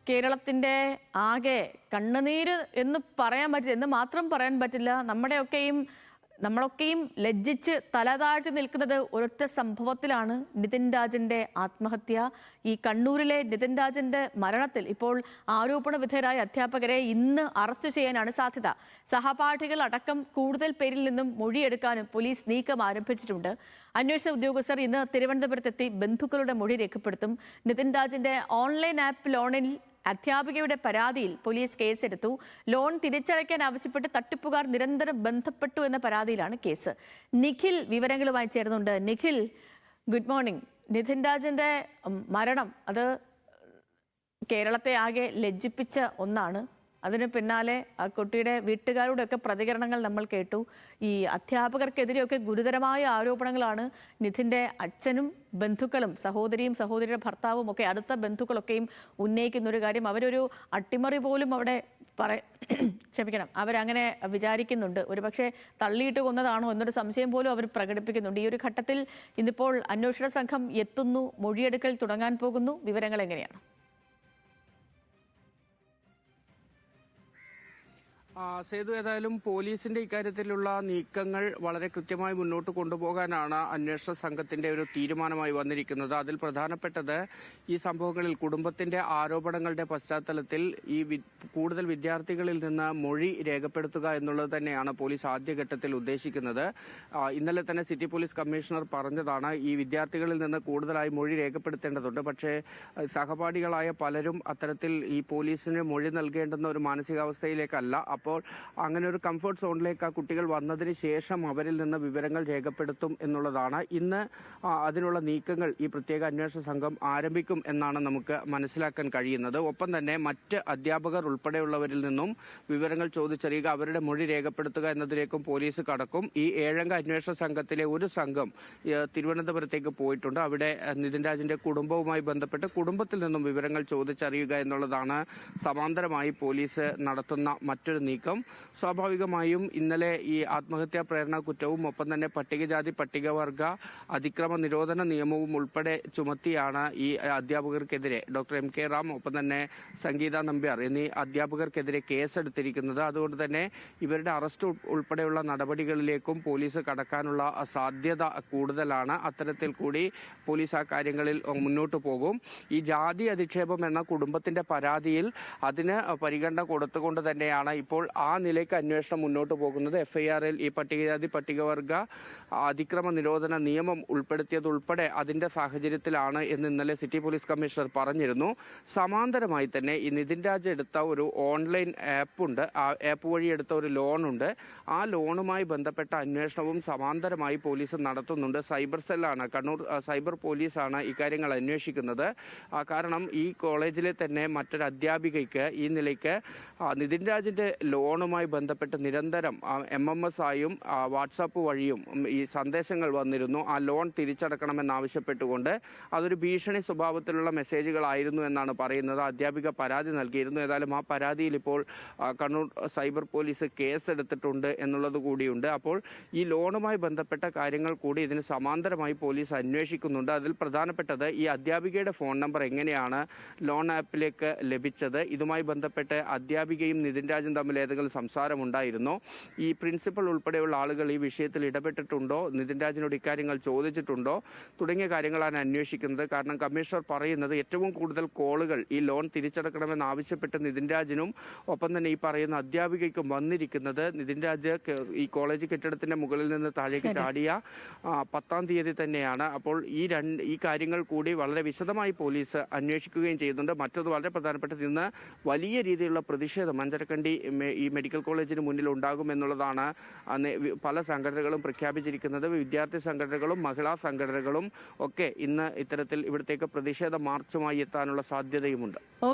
കേരളത്തിൻ്റെ ആകെ കണ്ണുനീര് എന്ന് പറയാൻ പറ്റില്ല, എന്ന് മാത്രം പറയാൻ പറ്റില്ല. നമ്മളൊക്കെയും ലജ്ജിച്ച് തല താഴ്ത്തി നിൽക്കുന്നത് ഒരൊറ്റ സംഭവത്തിലാണ്. നിതിൻ രാജിൻ്റെ ആത്മഹത്യ. ഈ കണ്ണൂരിലെ നിതിൻ രാജിൻ്റെ മരണത്തിൽ ഇപ്പോൾ ആരോപണ വിധേയരായ അധ്യാപകരെ ഇന്ന് അറസ്റ്റ് ചെയ്യാനാണ് സാധ്യത. സഹപാഠികൾ അടക്കം കൂടുതൽ പേരിൽ നിന്നും മൊഴിയെടുക്കാനും പോലീസ് നീക്കം ആരംഭിച്ചിട്ടുണ്ട്. അന്വേഷണ ഉദ്യോഗസ്ഥർ ഇന്ന് തിരുവനന്തപുരത്തെത്തി ബന്ധുക്കളുടെ മൊഴി രേഖപ്പെടുത്തും. നിതിൻ രാജിൻ്റെ ഓൺലൈൻ ആപ്പ് ലോണിൽ അധ്യാപികയുടെ പരാതിയിൽ പോലീസ് കേസെടുത്തു. ലോൺ തിരിച്ചടയ്ക്കാൻ ആവശ്യപ്പെട്ട് തട്ടിപ്പുകാർ നിരന്തരം ബന്ധപ്പെട്ടു എന്ന പരാതിയിലാണ് കേസ്. നിഖിൽ വിവരങ്ങളുമായി ചേർന്നുണ്ട്. Nikhil, good morning. നിതിൻ രാജിൻ്റെ മരണം അത് കേരളത്തെ ആകെ ലജ്ജിപ്പിച്ച ഒന്നാണ്. അതിന് പിന്നാലെ ആ കുട്ടിയുടെ വീട്ടുകാരുടെയൊക്കെ പ്രതികരണങ്ങൾ നമ്മൾ കേട്ടു. ഈ അധ്യാപകർക്കെതിരെയൊക്കെ ഗുരുതരമായ ആരോപണങ്ങളാണ് നിധിൻ്റെ അച്ഛനും ബന്ധുക്കളും സഹോദരിയുടെ ഭർത്താവും ഒക്കെ അടുത്ത ബന്ധുക്കളൊക്കെയും ഉന്നയിക്കുന്നൊരു കാര്യം. അവരൊരു അട്ടിമറി പോലും അവിടെ ക്ഷമിക്കണം, അവരങ്ങനെ വിചാരിക്കുന്നുണ്ട്. ഒരുപക്ഷെ തള്ളിയിട്ട് കൊന്നതാണോ എന്നൊരു സംശയം പോലും അവർ പ്രകടിപ്പിക്കുന്നുണ്ട്. ഈ ഒരു ഘട്ടത്തിൽ ഇന്നിപ്പോൾ അന്വേഷണ സംഘം എത്തുന്നു, മൊഴിയെടുക്കൽ തുടങ്ങാൻ പോകുന്നു. വിവരങ്ങൾ എങ്ങനെയാണ്? സേതു, ഏതായാലും പോലീസിന്റെ ഇക്കാര്യത്തിലുള്ള നീക്കങ്ങൾ വളരെ കൃത്യമായി മുന്നോട്ട് കൊണ്ടുപോകാനാണ് അന്വേഷണ സംഘത്തിന്റെ ഒരു തീരുമാനമായി വന്നിരിക്കുന്നത്. അതിൽ പ്രധാനപ്പെട്ടത് ഈ സംഭവങ്ങളിൽ കുടുംബത്തിന്റെ ആരോപണങ്ങളുടെ പശ്ചാത്തലത്തിൽ കൂടുതൽ വിദ്യാർത്ഥികളിൽ നിന്ന് മൊഴി രേഖപ്പെടുത്തുക എന്നുള്ളത് തന്നെയാണ് പോലീസ് ആദ്യഘട്ടത്തിൽ ഉദ്ദേശിക്കുന്നത്. ഇന്നലെ തന്നെ സിറ്റി പോലീസ് കമ്മീഷണർ പറഞ്ഞതാണ് ഈ വിദ്യാർത്ഥികളിൽ നിന്ന് കൂടുതലായി മൊഴി രേഖപ്പെടുത്തേണ്ടതുണ്ട്. പക്ഷേ സഹപാഠികളായ പലരും അത്തരത്തിൽ ഈ പോലീസിന് മൊഴി നൽകേണ്ടുന്ന ഒരു മാനസികാവസ്ഥയിലേക്കല്ല. അപ്പോൾ അങ്ങനെ ഒരു കംഫർട്ട് സോണിലേക്ക് ആ കുട്ടികൾ വന്നതിന് ശേഷം അവരിൽ നിന്ന് വിവരങ്ങൾ രേഖപ്പെടുത്തും എന്നുള്ളതാണ്. ഇന്ന് അതിനുള്ള നീക്കങ്ങൾ ഈ പ്രത്യേക അന്വേഷണ സംഘം ആരംഭിക്കും എന്നാണ് നമുക്ക് മനസ്സിലാക്കാൻ കഴിയുന്നത്. ഒപ്പം തന്നെ മറ്റ് അധ്യാപകർ ഉൾപ്പെടെയുള്ളവരിൽ നിന്നും വിവരങ്ങൾ ചോദിച്ചറിയുക, അവരുടെ മൊഴി രേഖപ്പെടുത്തുക എന്നതിലേക്കും പോലീസ് കടക്കും. ഈ 7 അംഗ അന്വേഷണ സംഘത്തിലെ ഒരു സംഘം തിരുവനന്തപുരത്തേക്ക് പോയിട്ടുണ്ട്. അവിടെ നിതിൻ രാജിന്റെ കുടുംബവുമായി ബന്ധപ്പെട്ട് കുടുംബത്തിൽ നിന്നും വിവരങ്ങൾ ചോദിച്ചറിയുക എന്നുള്ളതാണ് സമാന്തരമായി പോലീസ് നടത്തുന്ന മറ്റൊരു നീക്കം. സ്വാഭാവികമായും ഇന്നലെ ഈ ആത്മഹത്യാ പ്രേരണ കുറ്റവും ഒപ്പം തന്നെ പട്ടികജാതി പട്ടികവർഗ അതിക്രമ നിരോധന നിയമവും ഉൾപ്പെടെ ചുമത്തിയാണ് ഈ അധ്യാപകർക്കെതിരെ ഡോക്ടർ എം കെ റാം ഒപ്പം തന്നെ സംഗീത നമ്പ്യാർ എന്നീ അധ്യാപകർക്കെതിരെ കേസെടുത്തിരിക്കുന്നത്. അതുകൊണ്ട് തന്നെ ഇവരുടെ അറസ്റ്റ് ഉൾപ്പെടെയുള്ള നടപടികളിലേക്കും പോലീസ് കടക്കാനുള്ള സാധ്യത കൂടുതലാണ്. അത്തരത്തിൽ കൂടി പോലീസ് ആ കാര്യങ്ങളിൽ മുന്നോട്ട് പോകും. ഈ ജാതി അധിക്ഷേപം എന്ന കുടുംബത്തിന്റെ പരാതിയിൽ അതിന് പരിഗണന കൊടുത്തുകൊണ്ട് തന്നെയാണ് ഇപ്പോൾ ആ നിലയ്ക്ക് അന്വേഷണം മുന്നോട്ട് പോകുന്നത്. FIR-ൽ ഈ പട്ടികജാതി പട്ടികവർഗ അതിക്രമ നിരോധന നിയമം ഉൾപ്പെടുത്തിയതുൾപ്പെടെ അതിൻ്റെ സാഹചര്യത്തിലാണ് എന്ന് ഇന്നലെ സിറ്റി പോലീസ് കമ്മീഷണർ പറഞ്ഞിരുന്നു. സമാന്തരമായി തന്നെ ഈ നിതിൻ രാജ് എടുത്ത ഒരു ഓൺലൈൻ ആപ്പുണ്ട്. ആ ആപ്പ് വഴി എടുത്ത ഒരു ലോണുണ്ട്. ആ ലോണുമായി ബന്ധപ്പെട്ട അന്വേഷണവും സമാന്തരമായി പോലീസ് നടത്തുന്നുണ്ട്. സൈബർ സെല്ലാണ്, കണ്ണൂർ സൈബർ പോലീസാണ് ഇക്കാര്യങ്ങൾ അന്വേഷിക്കുന്നത്. കാരണം ഈ കോളേജിലെ തന്നെ മറ്റൊരു അധ്യാപികയ്ക്ക് ഈ നിലയ്ക്ക് നിതിൻ രാജിൻ്റെ ലോണുമായി ബന്ധപ്പെട്ട് നിരന്തരം MMS ആയും വാട്സാപ്പ് വഴിയും ഈ സന്ദേശങ്ങൾ വന്നിരുന്നു. ആ ലോൺ തിരിച്ചടക്കണമെന്നാവശ്യപ്പെട്ടുകൊണ്ട് അതൊരു ഭീഷണി സ്വഭാവത്തിലുള്ള മെസ്സേജുകളായിരുന്നു എന്നാണ് പറയുന്നത്. അധ്യാപിക പരാതി നൽകിയിരുന്നു. ഏതായാലും ആ പരാതിയിൽ ഇപ്പോൾ കണ്ണൂർ സൈബർ പോലീസ് കേസെടുത്തിട്ടുണ്ട് എന്നുള്ളത് കൂടിയുണ്ട്. അപ്പോൾ ഈ ലോണുമായി ബന്ധപ്പെട്ട കാര്യങ്ങൾ കൂടി ഇതിന് സമാന്തരമായി പോലീസ് അന്വേഷിക്കുന്നുണ്ട്. അതിൽ പ്രധാനപ്പെട്ടത് ഈ അധ്യാപികയുടെ ഫോൺ നമ്പർ എങ്ങനെയാണ് ലോൺ ആപ്പിലേക്ക് ലഭിച്ചത്, ഇതുമായി ബന്ധപ്പെട്ട് അധ്യാപികയും നിതിൻ രാജും തമ്മിൽ ഏതെങ്കിലും സംസാരമുണ്ടായിരുന്നോ, ഈ പ്രിൻസിപ്പൽ ഉൾപ്പെടെയുള്ള ആളുകൾ ഈ വിഷയത്തിൽ ഇടപെട്ടിട്ടുണ്ടോ, നിതിൻ രാജിനോട് ഇക്കാര്യങ്ങൾ ചോദിച്ചിട്ടുണ്ടോ തുടങ്ങിയ കാര്യങ്ങളാണ് അന്വേഷിക്കുന്നത്. കാരണം കമ്മീഷണർ പറയുന്നത് ഏറ്റവും കൂടുതൽ കോളുകൾ ഈ ലോൺ തിരിച്ചടക്കണമെന്ന് ആവശ്യപ്പെട്ട് നിതിൻ രാജിനും ഒപ്പം തന്നെ ഈ പറയുന്ന അധ്യാപികയ്ക്കും വന്നിരിക്കുന്നത് നിതിൻ രാജ് ഈ കോളേജ് കെട്ടിടത്തിന്റെ മുകളിൽ നിന്ന് താഴേക്ക് ചാടിയ 10-ാം തീയതി തന്നെയാണ്. അപ്പോൾ ഈ കാര്യങ്ങൾ കൂടി വളരെ വിശദമായി പോലീസ് അന്വേഷിക്കുകയും ചെയ്യുന്നുണ്ട്. മറ്റൊന്ന് വളരെ പ്രധാനപ്പെട്ടത്, ഇന്ന് വലിയ രീതിയിലുള്ള പ്രതിഷേധം അഞ്ചരക്കണ്ടി ഈ മെഡിക്കൽ കോളേജിന് മുന്നിൽ ഉണ്ടാകുമെന്നുള്ളതാണ് പല സംഘടനകളും പ്രഖ്യാപിച്ചിരിക്കുന്നത്. വിദ്യാർത്ഥി സംഘടനകളും മഹിളാ സംഘടനകളും ഒക്കെ ഇന്ന് ഇത്തരത്തിൽ ഇവിടത്തേക്ക് പ്രതിഷേധ മാർച്ചുമായി എത്താനുള്ള സാധ്യതയുമുണ്ട്.